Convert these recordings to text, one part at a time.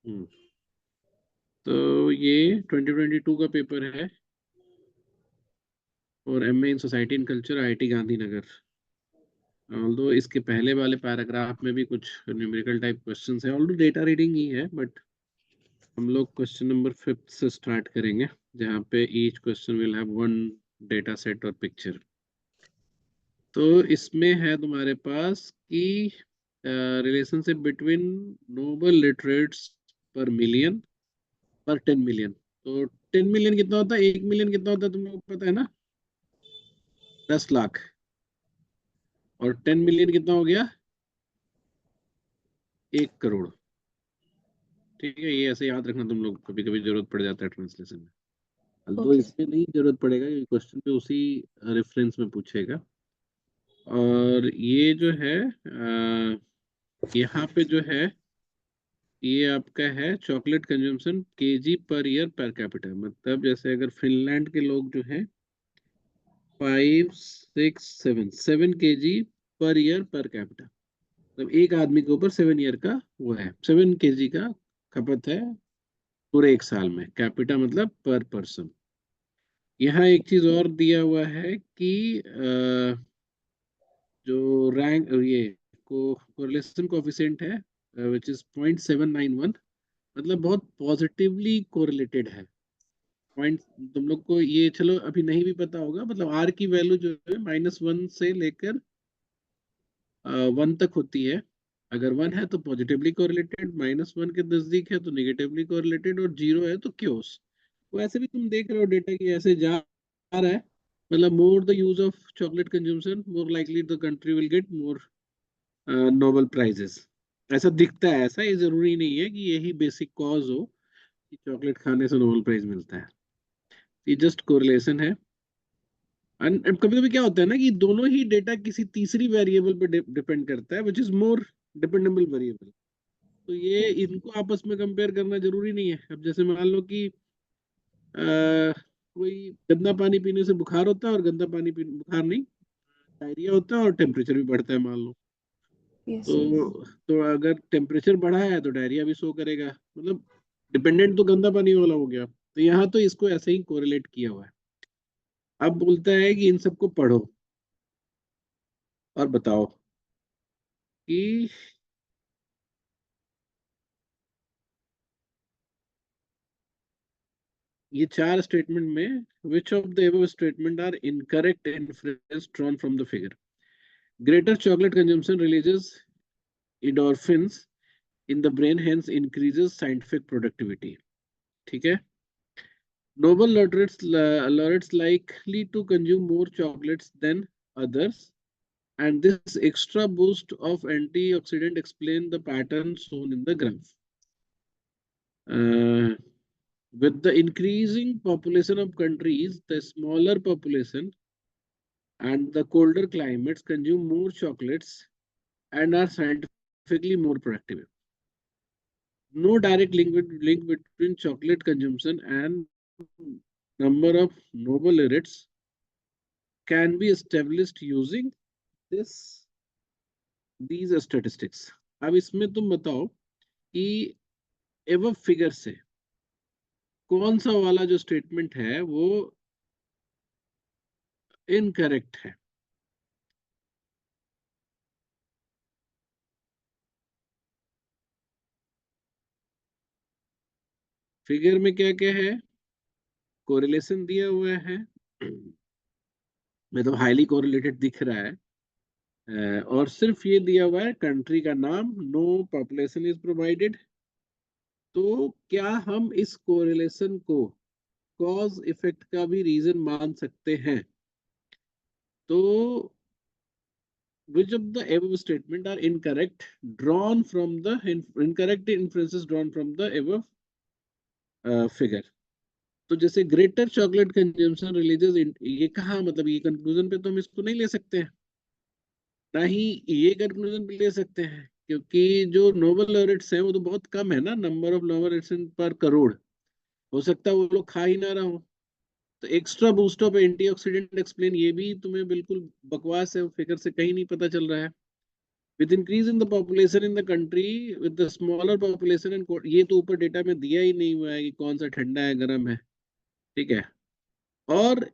हम्म, तो ये 2022 का पेपर है और MA in society and culture, IIT Gandhinagar. Although इसके पहले वाले पैराग्राफ में भी कुछ न्यूमेरिकल टाइप क्वेश्चंस हैं, ऑल्दो डेटा रीडिंग ही है, बट हम लोग क्वेश्चन नंबर 5 से स्टार्ट करेंगे, जहाँ पे each question will have one data set और पिक्चर। तो इसमें है तुम्हारे पास कि रिलेशनशिप बिटवीन नोबल लिटरेट्स पर मिलियन, पर 10 मिलियन। तो 10 मिलियन कितना होता है, 1 मिलियन कितना होता है तुम लोग को पता है ना, 10 लाख। और 10 मिलियन कितना हो गया, 1 करोड़। ठीक है, ये ऐसे याद रखना, तुम लोग कभी कभी जरूरत पड़ जाता है ट्रांसलेशन में। तो ओके सर। इसमें नहीं जरूरत पड़ेगा, ये क्वेश्चन पे उसी रेफरेंस में पूछेगा। और ये जो है यहाँ पे जो है, ये आपका है chocolate consumption KG per year per capita. मतलब जैसे अगर फिनलैंड के लोग जो हैं 5 6 7 7 KG per year per capita, मतलब एक आदमी के ऊपर 7 ईयर का वो है, 7 केजी का खपत है पूरे एक साल में। कैपिटा मतलब पर पर्सन। यहाँ एक चीज और दिया हुआ है कि जो रैंक ये कोरिलेशन कोफिशिएंट है विच इज 0.791, मतलब बहुत पॉजिटिवली कोरिलेटेड है। पॉइंट, तुम लोग को ये चलो अभी नहीं भी पता होगा, मतलब आर की वैल्यू जो है -1 से लेकर 1 तक होती है। अगर 1 है तो पॉजिटिवली कोरिलेटेड, -1 के नजदीक है तो निगेटिवली कोरिलेटेड, और 0 है तो क्योस। तो ऐसे भी तुम देख रहे हो डेटा की ऐसे जा रहा है, मतलब more the use of chocolate consumption more likely the country will get more Nobel prizes. ऐसा दिखता है, ऐसा ये जरूरी नहीं है कि यही बेसिक कॉज हो कि चॉकलेट खाने से नोबेल प्राइज मिलता है। ये जस्ट कोरिलेशन है। कभी कभी क्या होता है ना कि दोनों ही डेटा किसी तीसरी वेरिएबल पे डिपेंड करता है, which is more dependable variable. तो ये इनको आपस में कंपेयर करना जरूरी नहीं है। अब जैसे मान लो कि कोई गंदा पानी पीने से बुखार होता है, और गंदा पानी पीने बुखार नहीं, डायरिया होता है, और टेम्परेचर भी बढ़ता है मान लो। Yes sir. तो अगर टेम्परेचर बढ़ा है तो डायरिया भी शो करेगा, मतलब डिपेंडेंट तो गंदा पानी वाला हो गया। तो यहाँ तो इसको ऐसे ही कोरिलेट किया हुआ है। अब बोलता है कि इन सबको पढ़ो और बताओ कि ये 4 स्टेटमेंट में which of the above statement are incorrect inference drawn from the figure. Greater chocolate consumption releases endorphins in the brain, hence increases scientific productivity. ठीक है, Nobel laureates likely to consume more chocolates than others, and this extra boost of antioxidant explain the pattern shown in the graph. Uh, with the increasing population of countries, the smaller population and the colder climates consume more chocolates and are scientifically more productive. No direct link between chocolate consumption and number of Nobel laureates can be established using this these statistics. अब इसमें तुम बताओ कि एवं figure से कौन सा वाला जो स्टेटमेंट है वो इनकरेक्ट है। फिगर में क्या क्या है, कोरिलेशन दिया हुआ है, मतलब हाईली कोरिलेटेड दिख रहा है, और सिर्फ ये दिया हुआ है कंट्री का नाम, नो पॉपुलेशन इज प्रोवाइडेड। तो क्या हम इस कोरिलेशन को कॉज इफेक्ट का भी रीजन मान सकते हैं? तो which of the above statement are incorrect drawn from the incorrect inferences drawn from the above figure? तो जैसे ग्रेटर चॉकलेट कंजम्पशन रिलीजेस, ये कहा, मतलब ये कंक्लूजन पे तो हम इसको नहीं ले सकते हैं, ना ही ये कंक्लूजन पे ले सकते हैं, क्योंकि जो नोबल लॉरेट्स हैं वो तो बहुत कम है ना, नंबर ऑफ नोबल लॉरेट्स पर करोड़। हो सकता है वो लोग खा ही ना रहा हो। तो extra boost of antioxidant explain, ये भी तुम्हें बिल्कुल बकवास है, फिगर से कहीं नहीं पता चल रहा है। With increase in the population in the country with the smaller population and, ये तो ऊपर डेटा में दिया ही नहीं हुआ है कि कौन सा ठंडा है गर्म है, ठीक है। और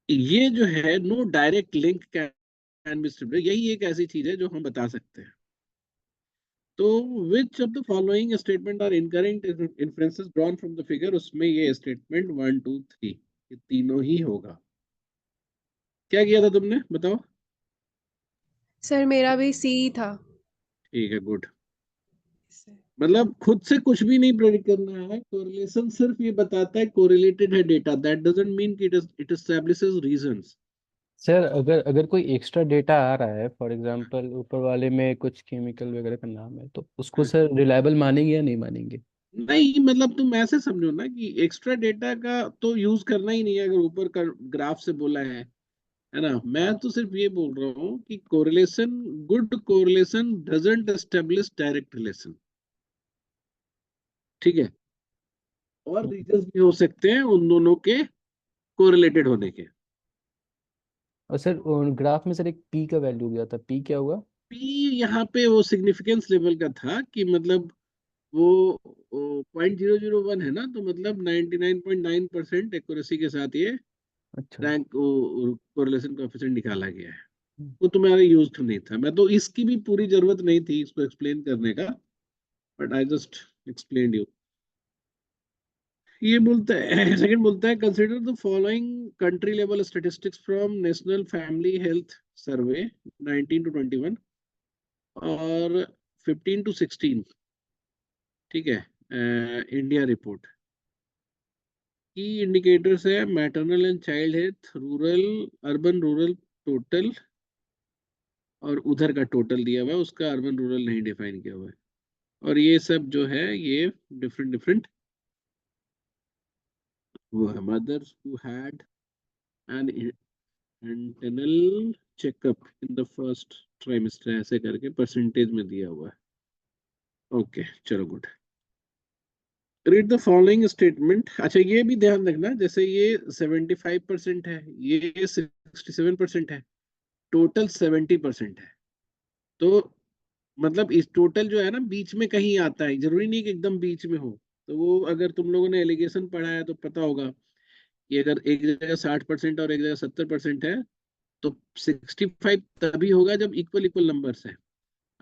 ये जो है no direct link can be establish, यही एक ऐसी चीज है जो हम बता सकते हैं। तो which of the following statement are incorrect inferences drawn from the figure, उसमें ये स्टेटमेंट 1 2 3 ये तीनों ही होगा। क्या किया था तुमने बताओ? सर मेरा भी सी था। ठीक है, गुड। मतलब खुद से कुछ भी नहीं प्रेडिक्ट करना है, कोरिलेशन सिर्फ ये बताता है कोरिलेटेड है डेटा, दैट डजंट मीन कि इट एस्टैब्लिशेस रीजंस। सर अगर अगर कोई एक्स्ट्रा डेटा आ रहा है, फॉर एग्जांपल ऊपर वाले में कुछ केमिकल वगैरह का नाम है, तो उसको सर रिलायबल मानेंगे या नहीं मानेंगे? नहीं, मतलब तुम ऐसे समझो ना कि एक्स्ट्रा डेटा का तो यूज करना ही नहीं है अगर ऊपर का ग्राफ से बोला है ना। मैं तो सिर्फ ये बोल रहा हूँ कि correlation, good correlation doesn't establish direct relation, ठीक है। और रीजंस भी हो सकते हैं उन दोनों के कोरिलेटेड होने के। और सर ग्राफ में सर एक पी का वैल्यू गया था, पी क्या हुआ? पी यहाँ पे वो सिग्निफिकेंस लेवल का था कि मतलब वो 0.001 है ना, तो मतलब 99.9% एक्यूरेसी के साथ ये अच्छा। रैंक कोरिलेशन कोएफिशिएंट निकाला गया है। वो तुम्हारे यूज नहीं था, मैं तो इसकी भी पूरी जरूरत नहीं थी इसको एक्सप्लेन करने का, but I just explain you. ये बोलता है सेकंड बोलता है consider the following country level statistics from national family health survey 19 to 21 और 15 to 16, ठीक है, इंडिया रिपोर्ट की इंडिकेटर्स है maternal and child health, rural, urban rural total, और उधर का टोटल दिया हुआ है, उसका अर्बन रूरल नहीं डिफाइन किया हुआ है। और ये सब जो है ये डिफरेंट डिफरेंट वो है। Mothers who had an internal checkup in the first trimester, ऐसे करके परसेंटेज में दिया हुआ है। ओके, चलो good. Read the following statement. अच्छा, ये भी ध्यान रखना, जैसे ये 75% है, ये 67% है, टोटल 70% है। तो मतलब इस टोटल जो है ना बीच में कहीं आता है, जरूरी नहीं कि एकदम बीच में हो। तो वो अगर तुम लोगों ने एलिगेशन पढ़ा है तो पता होगा कि अगर एक जगह 60% और एक जगह 70% है, तो 65 तभी होगा जब इक्वल इक्वल नंबर्स है।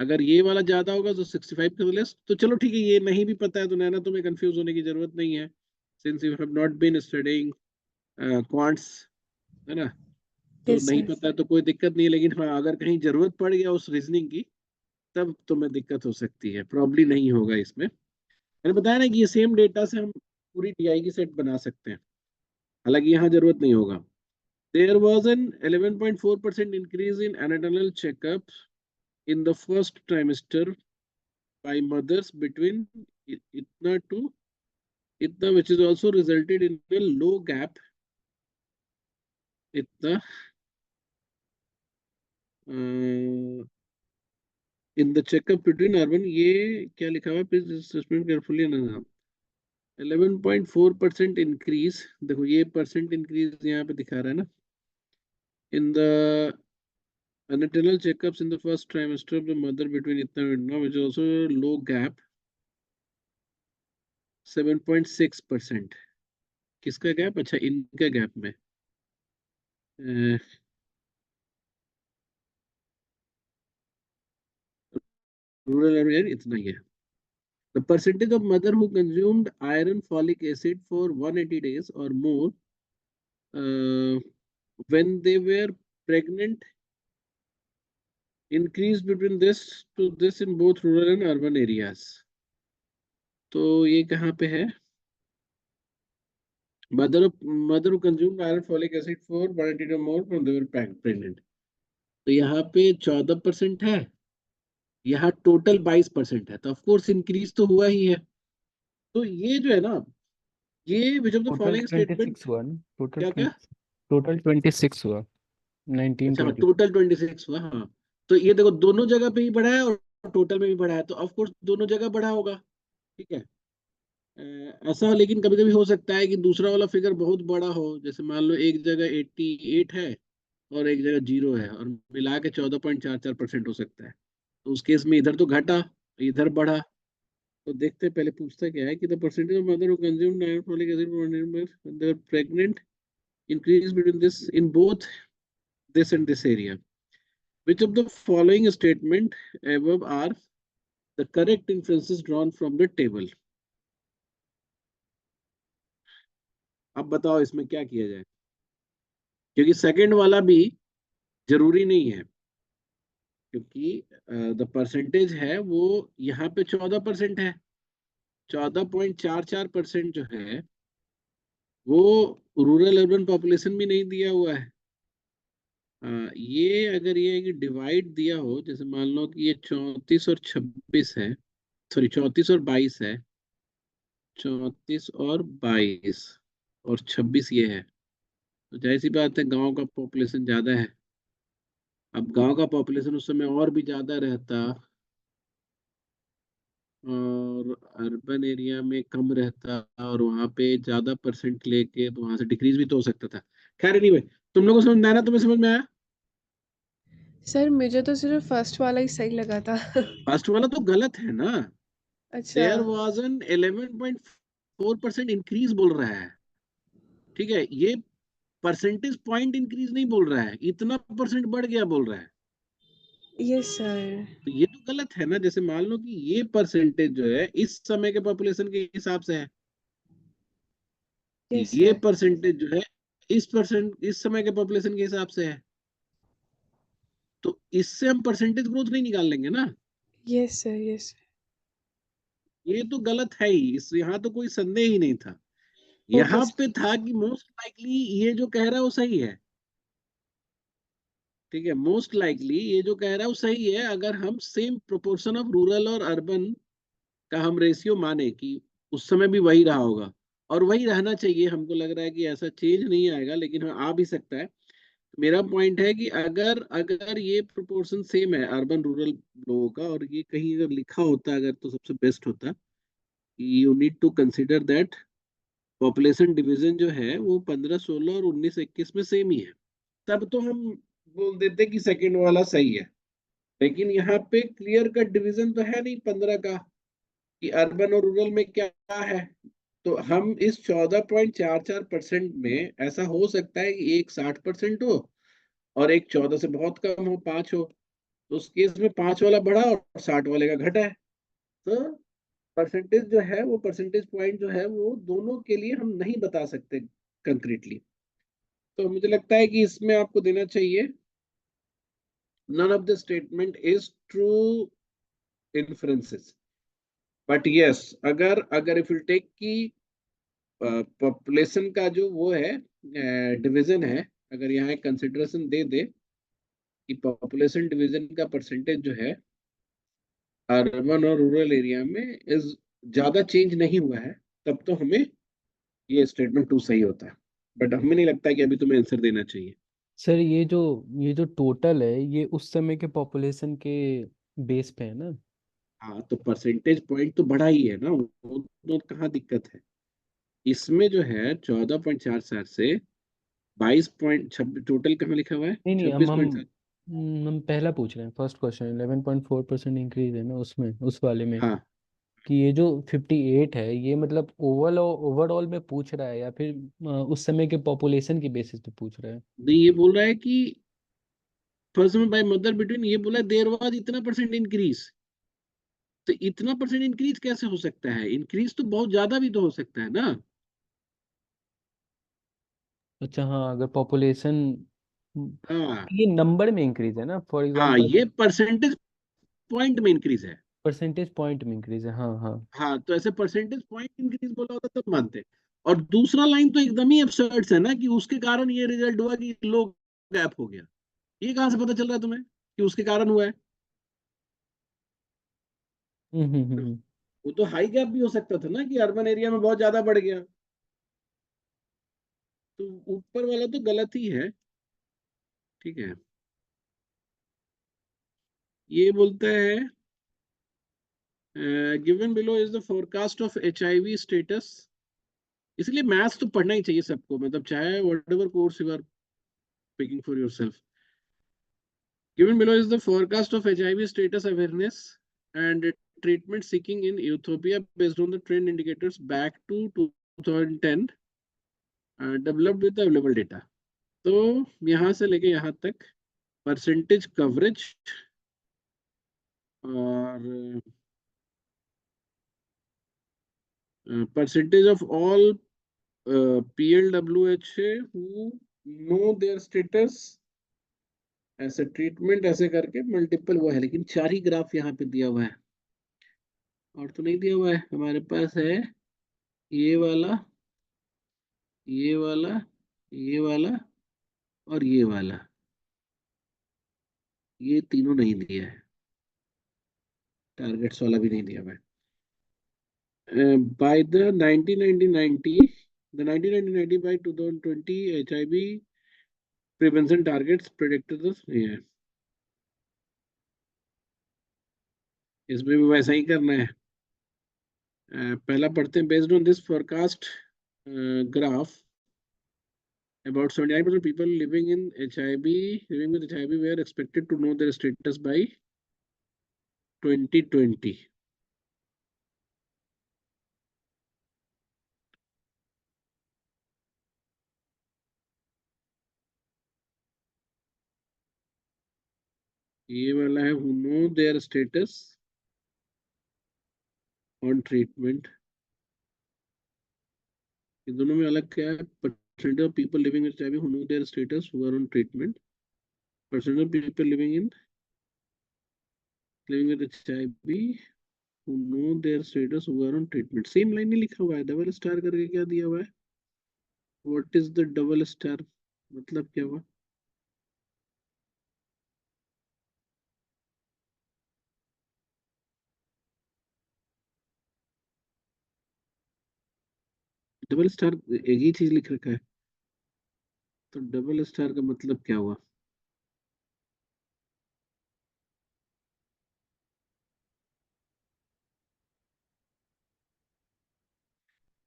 अगर ये वाला ज्यादा होगा तो 65 का लेस। तो चलो ठीक है, ये नहीं भी पता है तो नैना तुम्हें कंफ्यूज होने की जरूरत नहीं है, since you have not been studying quants, है ना। तो यस नहीं सर। पता है तो कोई दिक्कत नहीं है, लेकिन हाँ अगर कहीं जरूरत पड़ गया उस रीजनिंग की तब तुम्हें दिक्कत हो सकती है, प्रॉब्ली नहीं होगा इसमें। मैंने बताया ना कि ये सेम डेटा से हम पूरी टीआई की सेट बना सकते हैं, हालांकि यहाँ जरूरत नहीं होगा। There was an 11.4% increase in antenatal checkup in the first trimester by mothers between itna to itna, which is also resulted in a low gap itna in the checkup between urban, ये क्या लिखा हुआ है please suspend carefully ना। 11.4% increase, देखो ये percent increase यहाँ पे दिखा रहा है ना, in the antenatal checkups in the first trimester of the mother between itna and itna, which is also low gap 7.6%। किसका गैप? अच्छा, इनका गैप में रूरल एरिया इतना ही है। The percentage of mother who consumed iron folic acid for 180 days or more uh, when they were pregnant increased between this to this in both rural and urban areas। तो ये कहाँ पे है? mother who consumed iron folic acid for 180 days or more when they were pregnant, तो यहाँ पे 14% है, यहाँ टोटल 22% है, तो ऑफ कोर्स इंक्रीज तो हुआ ही है। तो ये जो है ना, ये विच of the total following twenty statement, six हुआ ना? टोटल क्या क्या? 20, टोटल 26 हुआ। नाइनटीन अच्छा हाँ, 20। टोटल 26 हुआ, हाँ। तो ये देखो दोनों जगह पे ही बढ़ा है और टोटल में भी बढ़ा है, तो ऑफ कोर्स दोनों जगह बढ़ा होगा, ठीक है। ऐसा लेकिन कभी कभी हो सकता है कि दूसरा वाला फिगर बहुत बड़ा हो, जैसे मान लो एक जगह 88 है और एक जगह 0 है, और मिला के 14.44% हो सकता है। तो उस केस में इधर तो घटा, इधर बढ़ा। तो देखते हैं, पहले पूछता क्या है कि the percentage of mother who consume nitrolic acid pregnant increase between this in both this and this area. Which of the following statement above are the correct inferences drawn from the table? अब बताओ इसमें क्या किया जाए, क्योंकि second वाला भी जरूरी नहीं है, क्योंकि द परसेंटेज है वो यहाँ पे 14% है। 14.44% जो है वो रूरल अर्बन पॉपुलेशन भी नहीं दिया हुआ है। ये अगर ये कि डिवाइड दिया हो, जैसे मान लो कि ये 34 और 26 है, सॉरी 34 और 22 है, 34 और 22 और 26 ये है, तो जाहिर सी बात है गांव का पॉपुलेशन ज्यादा है। अब गांव का पॉपुलेशन उस समय और भी ज्यादा रहता, और अर्बन एरिया में कम रहता, और वहां पे ज्यादा परसेंट लेके तो वहां से डिक्रीज भी तो हो सकता था। खैर एनीवे, तुम लोगों को समझ में आया ना? तुम्हें समझ में आया? सर मुझे तो सिर्फ फर्स्ट वाला ही सही लगा था। फर्स्ट वाला तो गलत है ना। अच्छा। देयर वाज एन 11.4% इंक्रीज बोल रहा है, ठीक है? ये परसेंटेज पॉइंट इंक्रीज नहीं बोल रहा है, इतना परसेंट बढ़ गया बोल रहा है। Yes sir. तो ये तो गलत है ना। जैसे मान लो कि ये परसेंटेज जो है इस समय के पॉपुलेशन के हिसाब से है, यस ये सर। परसेंटेज जो है इस समय के पॉपुलेशन के हिसाब से है, तो इससे हम परसेंटेज ग्रोथ नहीं निकाल लेंगे ना। Yes sir. यस। ये तो गलत है ही, इस यहाँ तो कोई संदेह ही नहीं था। ओके यहाँ पे सर। था कि मोस्ट लाइकली ये जो कह रहा है वो सही है, ठीक है? मोस्ट लाइकली ये जो कह रहा है वो सही है, अगर हम सेम प्रोपोर्शन ऑफ रूरल और अर्बन का हम रेशियो माने कि उस समय भी वही रहा होगा, और वही रहना चाहिए। हमको लग रहा है कि ऐसा चेंज नहीं आएगा, लेकिन हाँ आ भी सकता है। मेरा पॉइंट है कि अगर अगर ये प्रोपोर्शन सेम है अर्बन रूरल लोगों का, और ये कहीं अगर लिखा होता अगर, तो सबसे बेस्ट होता। You need to consider that population division जो है वो 15, 16 और 19, 21 में सेम ही है, तब तो हम बोल देते कि सेकंड वाला सही है। लेकिन यहाँ पे क्लियर कट डिवीजन तो है नहीं 15 का, कि अर्बन और रूरल में क्या है। तो हम इस 14.44% में ऐसा हो सकता है कि एक 60% हो और एक 14 से बहुत कम हो, 5 हो। तो उस केस में 5 वाला बढ़ा और 60 वाले का घटा है। तो परसेंटेज जो है वो परसेंटेज पॉइंट जो है वो दोनों के लिए हम नहीं बता सकते कंक्रीटली। तो मुझे लगता है कि इसमें आपको देना चाहिए none of the statement is true inferences, but yes, अगर अगर if you take की पॉपुलेशन का जो वो है डिवीजन है, अगर यहाँ एक कंसिडरेशन दे दे कि पॉपुलेशन डिवीजन का परसेंटेज जो है अर्बन और रूरल एरिया में इस ज्यादा चेंज नहीं हुआ है, तब तो हमें ये स्टेटमेंट टू सही होता है। बट हमें नहीं लगता है कि अभी तुम्हें आंसर देना चाहिए। सर ये जो टोटल है ये उस समय के पॉपुलेशन के बेस पे है ना? हाँ, तो परसेंटेज पॉइंट तो बढ़ा ही है ना, वो तो कहाँ दिक्कत है। इसमें जो है 14.44 से 22.26 टोटल कहाँ लिखा हुआ है? नहीं नहीं, हम छब्बीस हम पॉइंट सात हम पहला पूछ रहे हैं, फर्स्ट क्वेश्चन 11.4% इंक्रीज है ना उसमें, उस वाले में। हाँ, कि ये जो 58 है ये मतलब ओवरऑल में पूछ रहा है या फिर उस समय के पॉपुलेशन के बेसिस पे पूछ रहा है? नहीं ये बोल रहा है कि पर्सन बाय मदर बिटवीन, ये बोला देर वाज इतना परसेंट इंक्रीज। तो इतना परसेंट इंक्रीज कैसे हो सकता है? इंक्रीज तो बहुत ज्यादा भी तो हो सकता है ना। अच्छा हाँ, अगर पॉपुलेशन हाँ, ये नंबर में इंक्रीज है ना, फॉर हाँ, एग्जांपल ये परसेंटेज पॉइंट में इंक्रीज है। परसेंटेज पॉइंट में इंक्रीज है, हाँ हाँ। हाँ, तो ऐसे परसेंटेज पॉइंट इंक्रीज बोला होता तब मानते। और दूसरा लाइन तो एकदम ही absurd है ना, कि उसके कारण ये रिजल्ट हुआ कि लो गैप हो गया। ये कहाँ से पता चल रहा है तुम्हें कि उसके कारण हुआ है? हम्म। वो तो हाई गैप भी हो सकता था ना, कि अर्बन एरिया में बहुत ज्यादा बढ़ गया। तो ऊपर वाला तो गलत ही है, ठीक है? ये बोलता है given below is the forecast of HIV status. इसलिए मैथ्स तो पढ़ना ही चाहिए सबको, मतलब चाहे whatever course you are speaking for yourself. Given below is the forecast of HIV status awareness and treatment seeking in Ethiopia based on the trend indicators back to 2010, developed with the available data. तो यहाँ से लेके यहाँ तक percentage coverage और percentage of all PLWHA who know their status ऐसे treatment ऐसे करके मल्टीपल वो है, लेकिन 4 ही ग्राफ यहाँ पे दिया हुआ है और तो नहीं दिया हुआ है। हमारे पास है ये वाला, ये वाला, ये वाला और ये वाला, ये तीनों नहीं दिया है। टारगेट्स वाला भी नहीं दिया हुआ है। By the 1990, the 1990 by 2020 HIV prevention targets predicted the yeah. इसमें भी वैसा ही करना है। पहला पढ़ते हैं। Based on this forecast graph about 79% people living in HIV living with HIV were expected to know their status by 2020. ये वाला है who know their status on treatment. ये दोनों में अलग क्या है? Percentage of people living with HIV who know their status who are on treatment. Percentage of people living with HIV who know their status who are on treatment. Same line नहीं लिखा हुआ है, डबल स्टार करके क्या दिया हुआ है? What is the double star? मतलब क्या हुआ? डबल स्टार एक ही चीज लिख रखा है, तो डबल स्टार का मतलब क्या हुआ?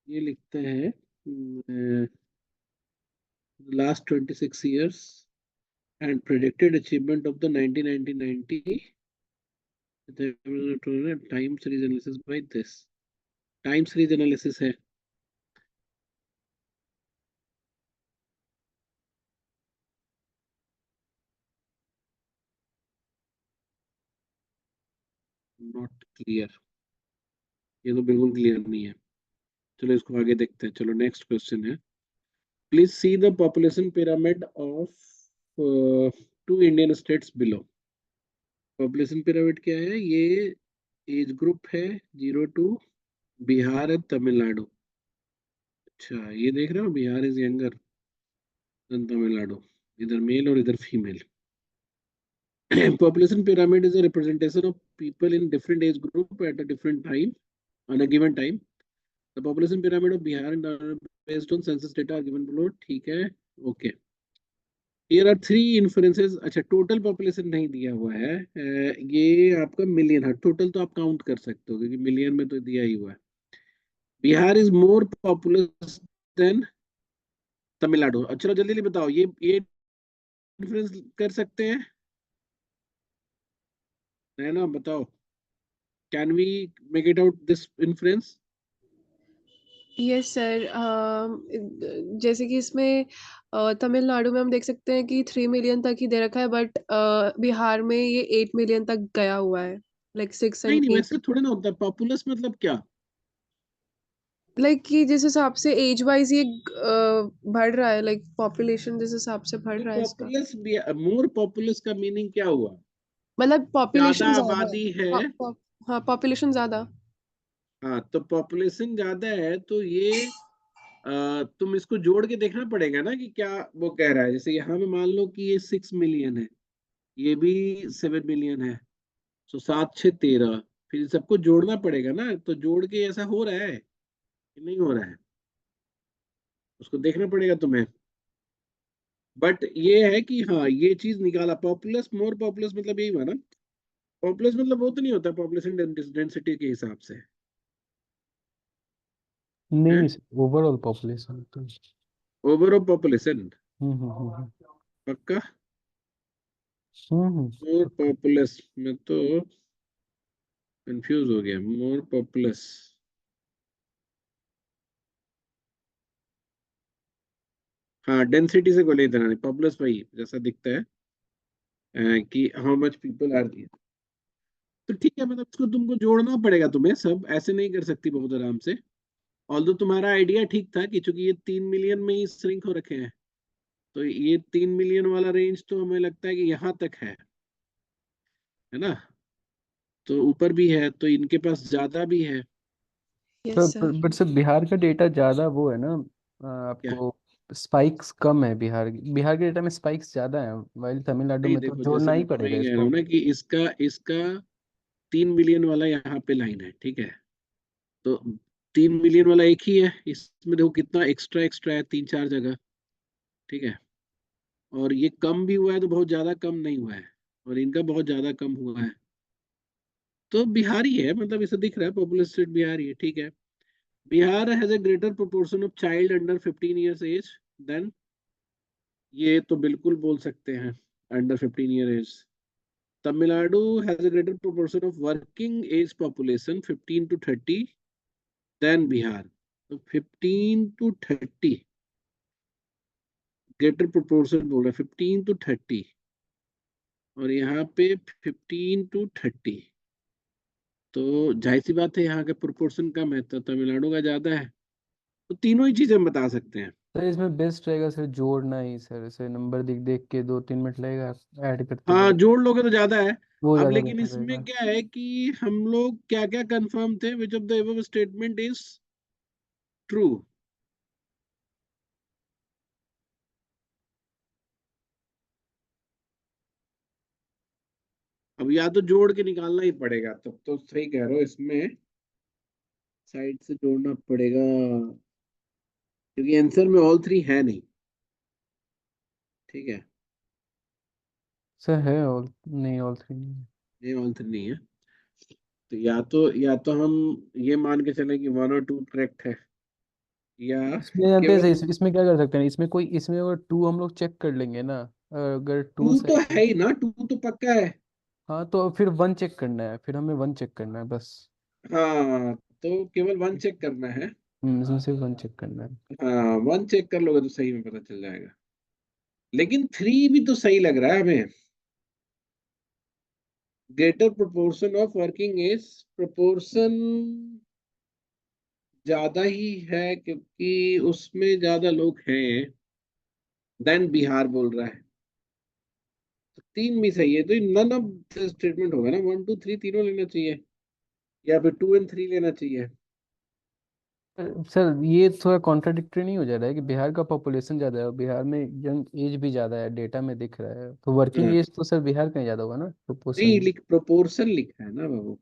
ये लिखता है last 26 years and predicted achievement of the 1990 the time series analysis by this. Time series analysis है। Not clear, ये तो बिल्कुल क्लियर नहीं है। चलो इसको आगे देखते हैं। चलो नेक्स्ट क्वेश्चन है। Please see the population pyramid of 2 Indian states below. Population pyramid क्या है? ये एज ग्रुप है 0 to बिहार है, तमिलनाडु। अच्छा, ये देख रहे हो, Bihar is younger than Tamil Nadu, इधर मेल और इधर female. Population pyramid is a representation of people in different age group at a different time on a given time. The population pyramid of Bihar and based on census data are given below. ठीक है, okay. Here are 3 inferences. अच्छा, total population नहीं दिया हुआ है। ये आपका million है, टोटल तो आप काउंट कर सकते हो क्योंकि मिलियन में तो दिया ही हुआ है। Bihar is more populous than Tamil Nadu. चलो जल्दी जल्दी बताओ, ये इन्फ्लुएंस कर सकते हैं? है ना, बताओ। Can we make it out this influence? Yes sir. जैसे कि इसमें तमिलनाडु में हम देख सकते हैं कि 3 मिलियन तक ही दे रखा है, बट बिहार में ये 8 मिलियन तक गया हुआ है, लाइक 6 नहीं एंड नहीं, 3। वैसे थोड़ी ना होता है। पॉपुलस मतलब क्या? लाइक कि जिस हिसाब से एज वाइज ये बढ़ रहा है, लाइक पॉपुलेशन जिस हिसाब से बढ़ तो रहा है इसका, पॉपुलस, मोर पॉपुलस का मीनिंग क्या हुआ? मतलब ज्यादा पॉपुलेशन ज्यादा है। आबादी है। हाँ, पॉपुलेशन ज्यादा। हाँ, तो पॉपुलेशन ज्यादा है तो ये तुम इसको जोड़ के देखना पड़ेगा ना कि क्या वो कह रहा है। जैसे यहाँ पे मान लो कि ये 6 मिलियन है, ये भी 7 मिलियन है, तो 7 6 13, फिर सबको जोड़ना पड़ेगा ना। तो जोड़ के ऐसा हो रहा है कि नहीं हो रहा है, उसको देखना पड़ेगा तुम्हें। बट ये है कि हाँ, ये चीज निकाला। पॉपुलस, मोर पॉपुलस मतलब यही हुआ ना। पॉपुलस मतलब वो तो नहीं होता पॉपुलेशन डेंसिटी के हिसाब से नहीं है। नहीं, ओवरऑल पॉपुलेशन तो। ओवरऑल पॉपुलेशन, हम्म हम्म हम्म, पक्का? हम्म। मोर पॉपुलस में तो कंफ्यूज हो गया। मोर पॉपुलस, हाँ डेंसिटी से कोई लेना नहीं, पॉपुलस वही जैसा दिखता है कि हाउ मच पीपल आर। तो ठीक है, मतलब इसको तुमको जोड़ना पड़ेगा, तुम्हें सब ऐसे नहीं कर सकती बहुत आराम से। ऑल्दो तुम्हारा आइडिया ठीक था कि चूंकि ये 3 मिलियन में ही श्रिंक हो रखे हैं, तो ये 3 मिलियन वाला रेंज तो हमें लगता है कि यहाँ तक है ना? तो ऊपर भी है, तो इनके पास ज्यादा भी है। Yes sir sir. But sir Bihar का डेटा ज़्यादा वो है ना, क्या? आपको स्पाइक्स कम है बिहार के डेटा में स्पाइक्स ज़्यादा है, वाइल तमिलनाडु नहीं में तो देखो, जैसे जोड़ना ही मैं पड़ेगा वही कह रहा इसको। हूँ ना कि इसका इसका 3 मिलियन वाला यहाँ पे लाइन है, ठीक है? तो 3 मिलियन वाला एक ही है, इसमें देखो कितना एक्स्ट्रा एक्स्ट्रा है, 3 4 जगह, ठीक है? और ये कम भी हुआ है तो बहुत ज्यादा कम नहीं हुआ है, और इनका बहुत ज्यादा कम हुआ है। तो बिहारी है, मतलब इसे दिख रहा है पॉपुलेटेड बिहारी है, ठीक है? Bihar has a greater proportion of child under 15 years age than, ये तो बिल्कुल बोल सकते हैं, under 15 year age. Tamil Nadu has a greater proportion of working age population 15 to 30 than Bihar. तो 15 to 30 ग्रेटर प्रोपोर्शन बोल रहा है, 15 to 30, और यहाँ पे 15 to 30। तो जाहिर सी बात है यहाँ का प्रोपोर्शन कम है, तो तमिलनाडु का ज्यादा है। तो तीनों ही चीजें हम बता सकते हैं। सर इसमें बेस्ट रहेगा सर जोड़ना ही, सर ऐसे नंबर देख देख के 2 3 मिनट लगेगा, ऐड करते हाँ, जाओ। जोड़ लोगे तो ज्यादा है। वो अब ज़्यादा लेकिन बेटर इसमें रहेगा। क्या है कि हम लोग क्या क्या कंफर्म थे, विच of the above statement is true? अब या तो जोड़ के निकालना ही पड़ेगा, तब तो सही कह रहे हो, इसमें साइड से जोड़ना पड़ेगा, क्योंकि आंसर में ऑल थ्री है नहीं, ठीक है? सर है ऑल, नहीं ऑल थ्री नहीं है। ये ऑल थ्री नहीं है, तो या तो हम ये मान के चले कि 1 और 2 करेक्ट है, या इसमें जानते हैं सर, केवल इसमें क्या कर सकते हैं, इसमें कोई, इसमें अगर टू हम लोग चेक कर लेंगे ना, अगर टू टू तो सही है। है ही ना, टू तो पक्का है। हाँ तो फिर वन चेक करना है, फिर हमें वन चेक करना है बस। हाँ, तो केवल वन चेक करना है। इसमें सिर्फ वन चेक करना है। हाँ, वन चेक कर लोगे तो सही में पता चल जाएगा। लेकिन 3 भी तो सही लग रहा है हमें। Greater proportion of working age, proportion ज्यादा ही है क्योंकि उसमें ज्यादा लोग हैं देन बिहार बोल रहा है। तो 3 भी सही है, तो नन ऑफ स्टेटमेंट होगा ना, 1 2 3 तीनों लेना चाहिए, या फिर 2 और 3 लेना चाहिए। सर ये थोड़ा कॉन्ट्राडिक्टरी नहीं हो जा रहा है कि बिहार का पॉपुलेशन ज़्यादा है और बिहार में यंग एज भी ज़्यादा है, डेटा में दिख रहा है, तो वर्किंग हाँ, एज तो सर बिहार का ही ज़्यादा होगा ना प्रोपोर्शन नहीं में। लिख, प्रोपोर्शन लिखा है ना बाबू।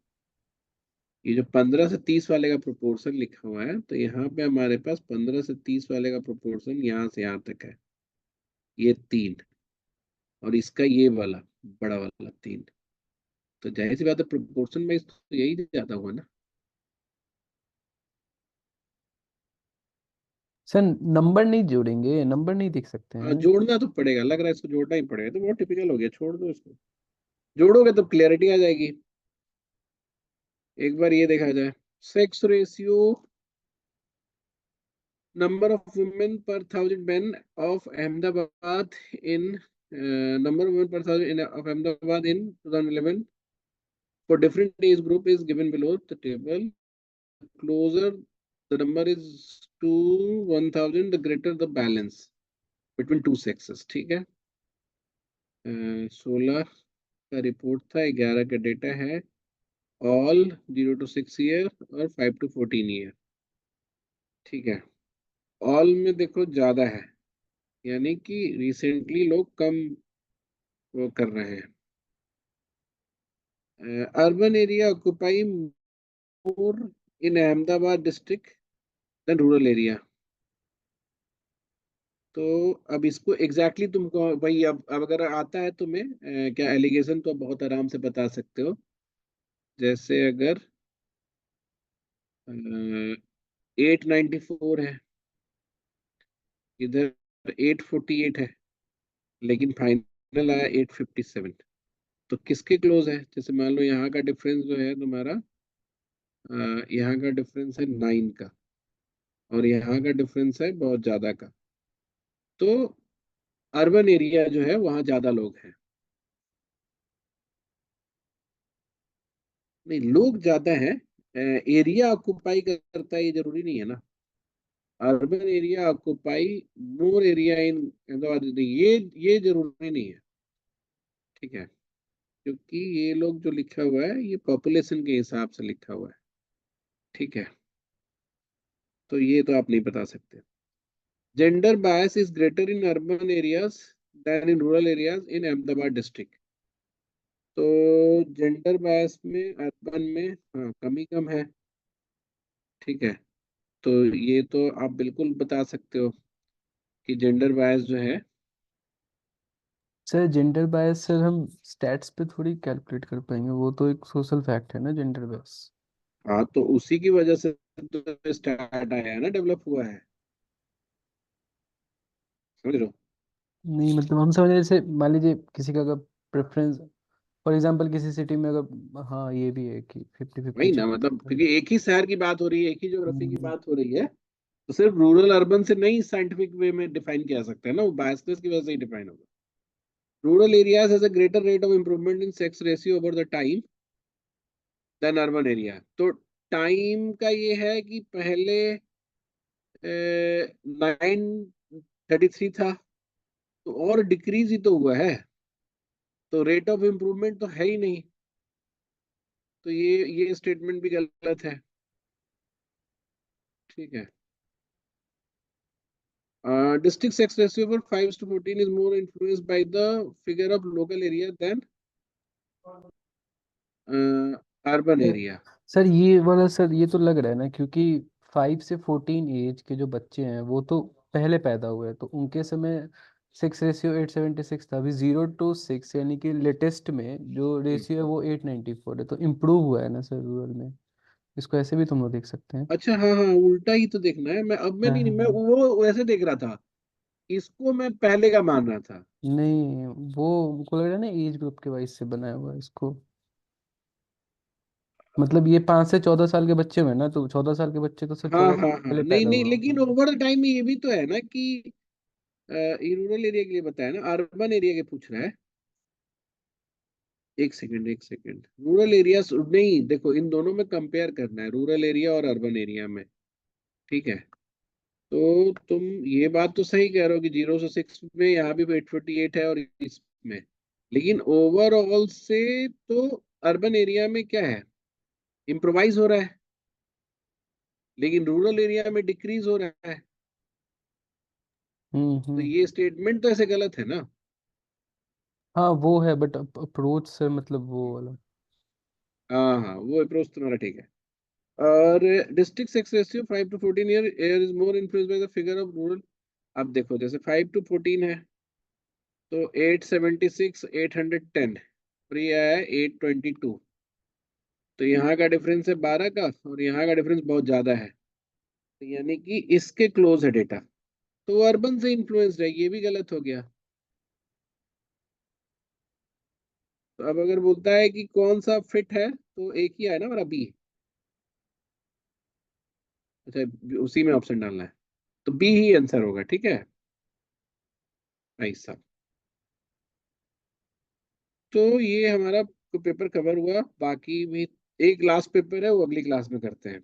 ये जो 15 से 30 वाले का प्रोपोर्शन लिखा हुआ है, तो यहाँ पे हमारे पास 15 से 30 वाले का प्रोपोर्शन यहाँ से यहाँ तक है, ये 3, और इसका ये वाला बड़ा वाला 3। तो जाहिर सी बात है प्रोपोर्शन में तो यही ज्यादा हुआ ना। सर नंबर नहीं जोड़ेंगे, नंबर नहीं देख सकते हाँ, हैं। जोड़ना तो पड़ेगा, लग रहा है इसको जोड़ना ही पड़ेगा, तो बहुत टिपिकल हो गया, छोड़ दो इसको। जोड़ोगे तब क्लियरिटी आ जाएगी। एक बार ये देखा जाए, sex ratio, number of women पर 1000 men of Ahmedabad in, number of women पर 1000 of Ahmedabad in 2011 for different age group is given below the table. Closer the number is to 1000, the greater the balance between two sexes, ठीक है? 16 का report था, 11 का data है। All 0 to 6 year और 5 to 14 year, ठीक है? ऑल में देखो ज्यादा है, यानी कि रिसेंटली लोग कम वो कर रहे हैं। Urban area occupy more in Ahmedabad district than rural area. तो अब इसको एग्जैक्टली तुमको भाई, अब अगर आता है तुम्हें क्या एलिगेशन, तो बहुत आराम से बता सकते हो। जैसे अगर 894 है, इधर 848 है, लेकिन फाइनल आया 857। तो किसके क्लोज है? जैसे मान लो यहाँ का डिफरेंस जो है तुम्हारा, यहाँ का डिफरेंस है 9 का, और यहाँ का डिफरेंस है बहुत ज्यादा का। तो अर्बन एरिया जो है वहाँ ज्यादा लोग हैं। नहीं, लोग ज्यादा हैं, एरिया ऑक्युपाई करता है ये जरूरी नहीं है ना। Urban area occupy more area in Ahmedabad, ये जरूरी नहीं है। ठीक है, क्योंकि ये लोग जो लिखा हुआ है ये पॉपुलेशन के हिसाब से लिखा हुआ है। ठीक है, तो ये तो आप नहीं बता सकते। Gender bias is greater in urban areas than in rural areas in Ahmedabad district. तो जेंडर बायस में अर्बन में हाँ कमी कम है। ठीक है, तो ये तो आप बिल्कुल बता सकते हो कि जेंडर बायस जो है। सर जेंडर बायस सर हम स्टैट्स पे थोड़ी कैलकुलेट कर पाएंगे, वो तो एक सोशल फैक्ट है ना जेंडर बायस। हाँ, तो उसी की वजह से तो स्टार्ट आया है ना, डेवलप हुआ है। समझ रहे हो? नहीं मतलब हम समझ रहे, जैसे मान लीजिए किसी का अगर प्रेफरेंस, फॉर एग्जांपल किसी सिटी में अगर, हाँ ये भी है कि 50-50 वही ना, चल। मतलब क्योंकि एक ही शहर की बात हो रही है, एक ही ज्योग्राफी की बात हो रही है, तो सिर्फ रूरल अर्बन से नहीं साइंटिफिक वे में डिफाइन किया सकता है ना, वो बायसनेस की वजह से ही डिफाइन होगा। Rural areas has a greater rate of improvement in sex ratio over the time than urban area. तो टाइम का ये है कि पहले 933 था, तो और डिक्रीज ही तो हुआ है, तो रेट ऑफ इम्प्रूवमेंट तो है ही नहीं। तो ये स्टेटमेंट भी गलत है। ठीक है, district sex ratio for 5:14 is more influenced by the figure of local area than urban sir area। Sir ये वाला सर ये तो लग रहा है ना, क्योंकि 5 से 14 एज के जो बच्चे हैं वो तो पहले पैदा हुए हैं, तो उनके समय 6:876 था। अभी 0 to 6 यानी कि लेटेस्ट में जो रेशियो है वो 894 है, तो इम्प्रूव हुआ है ना सर रूरल में। इसको ऐसे भी तुम लोग देख सकते हैं। अच्छा, हाँ हाँ, उल्टा ही तो देखना है। मैं हाँ नहीं, हाँ मैं हाँ। वो वैसे देख रहा था, इसको मैं पहले का मान रहा था। नहीं वो मुझको लग रहा है ना एज ग्रुप के वाइज से बनाया हुआ है इसको। मतलब ये 5 से 14 साल के बच्चे हुए ना, तो 14 साल के बच्चे तो सर हाँ 14 हाँ साल हाँ, पहले नहीं पैदा नहीं, हुआ लेकिन होगा। ओवर द टाइम में ये भी तो है ना कि ये रूरल एरिया के लिए बताया ना, अर्बन एरिया के पूछ रहा है। एक सेकंड, एक सेकंड, रूरल एरिया नहीं, देखो इन दोनों में कंपेयर करना है, रूरल एरिया और अर्बन एरिया में। ठीक है, तो तुम ये बात तो सही कह रहे हो कि 0 से 6 में यहाँ भी 848 है और इसमें, लेकिन ओवरऑल से तो अर्बन एरिया में क्या है, इम्प्रोवाइज हो रहा है, लेकिन रूरल एरिया में डिक्रीज हो रहा है। तो हम्म। ये स्टेटमेंट तो ऐसे गलत है ना। हाँ वो है, बट अप्रोच से मतलब वो वाला। हाँ हाँ, वो अप्रोच तुम्हारा ठीक है। और district sex ratio 5 to 14 year is more influence by the figure of rural. अब देखो, जैसे 5 to 14 है, तो 876, 810, और ये आया 822। तो यहाँ का डिफरेंस है 12 का, और यहाँ का डिफरेंस बहुत ज्यादा है, तो यानी कि इसके क्लोज है डेटा, तो वो अर्बन से इन्फ्लुएंस्ड है, ये भी गलत हो गया। तो अब अगर बोलता है कि कौन सा फिट है, तो एक ही है ना हमारा बी। अच्छा, उसी में ऑप्शन डालना है, तो बी ही आंसर होगा। ठीक है भाई साहब, तो ये हमारा पेपर कवर हुआ। बाकी भी एक लास्ट पेपर है, वो अगली क्लास में करते हैं।